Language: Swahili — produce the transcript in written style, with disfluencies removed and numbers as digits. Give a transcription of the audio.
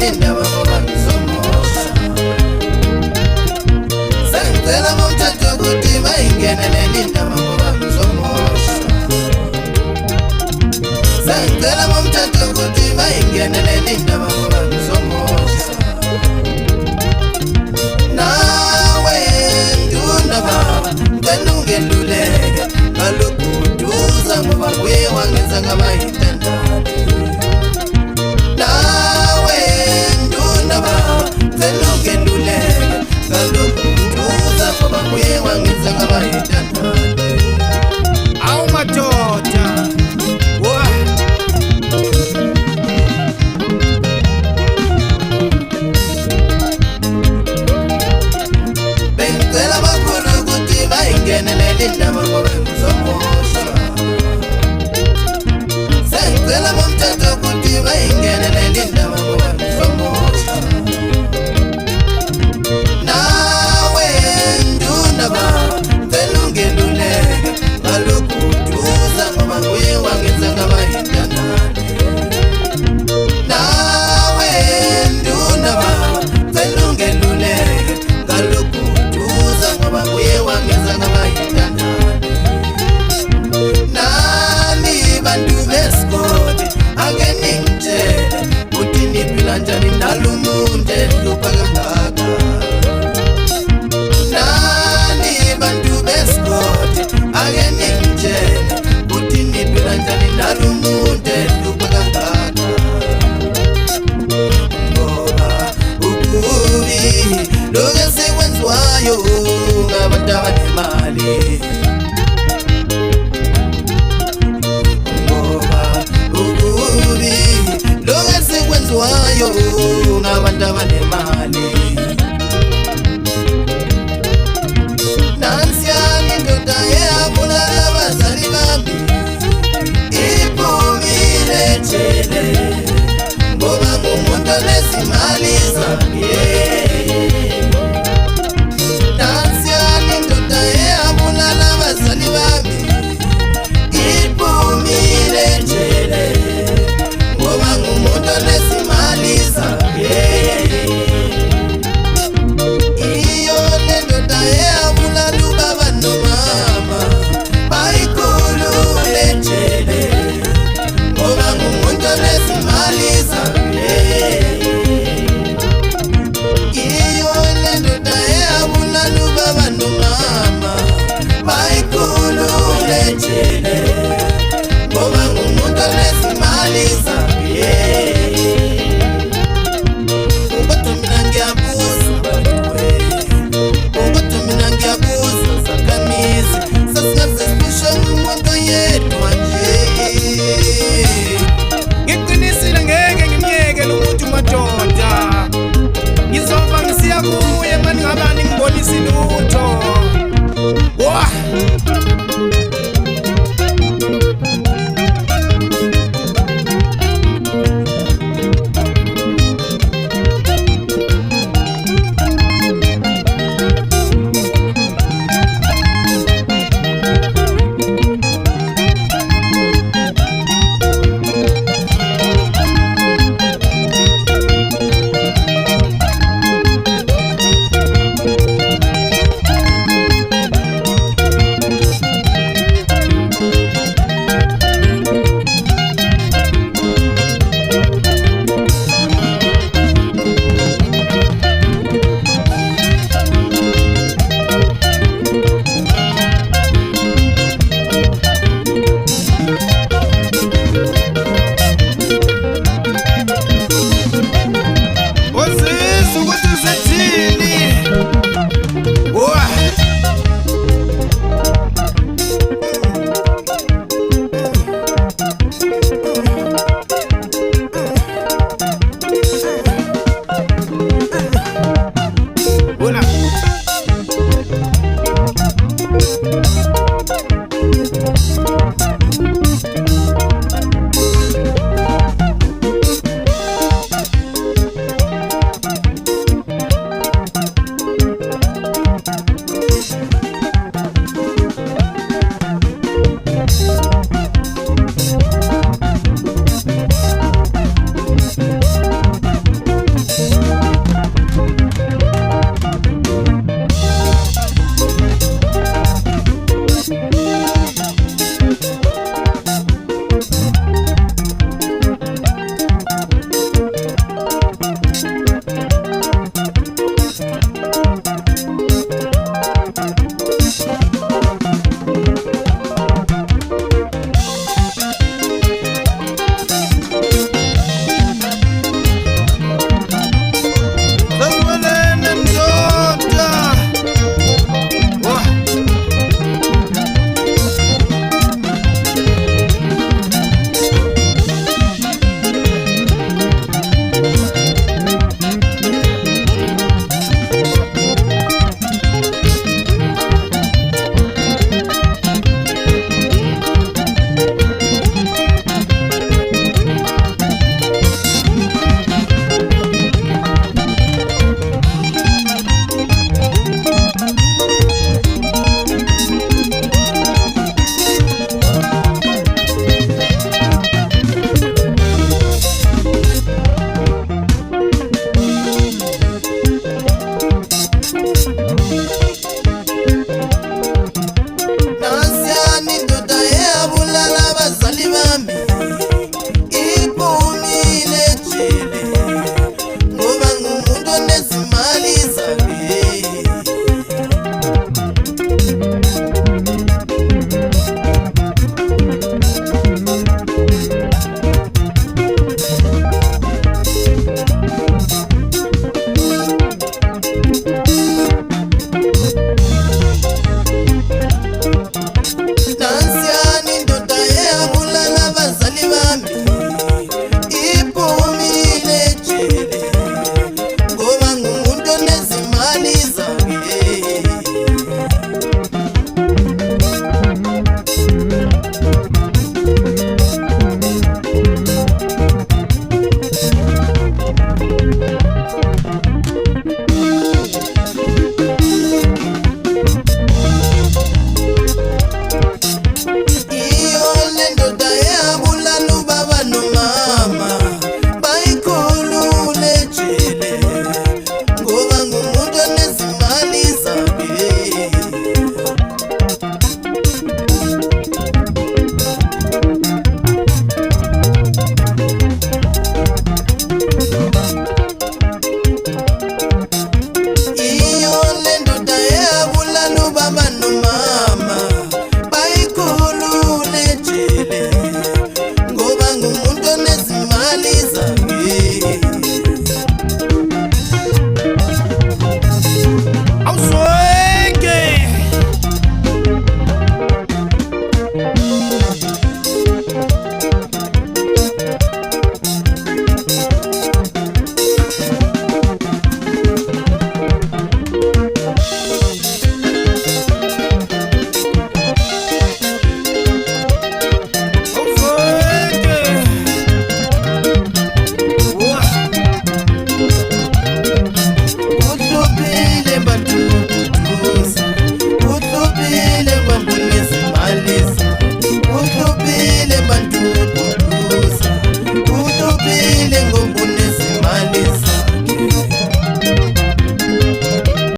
lindaba ngoba ngizomosha. Sengicela bomthatha ukuthi bayingenele lindaba ngoba ngizomosha. Sengicela bomthatha ukuthi bayingenele lindaba ngoba ngizomosha. Nawe nduna baba ngicela ungeluleke ngalokuduza ngoba kuye wangenza ngabayintandane. Nawe nduna baba ngicela ungeluleke ngalokuduza ngoba kuye wangenza ngabayintandane. Awu madoda bengicela bakhulu ukuthi bayingenele lindaba ngoba ngizomosha. Sengicela bomthatha ukuthi bayingenele lindaba ngoba ngizomosha. Nawe nduna baba ngicela ungeluleke ngalokuduza ngoba kuye wangenza ngabayintandane. Nawe nduna baba ngicela ungeluleke ngalokuduza ngoba kuye wangenza ngabayintandane. Nani bantu besigodi ake ningitshele ukuthi niphila njani nalumuntu ehlupha kangaka. Nani bantu besigodi ake ningitshele ukuthi niphila njani nalumuntu ehlupha kangaka. Ngoba ukubi lokhu esekwenziwayo ngabantu abanemali. Ngoba ukubi lokhu esekwenziwayo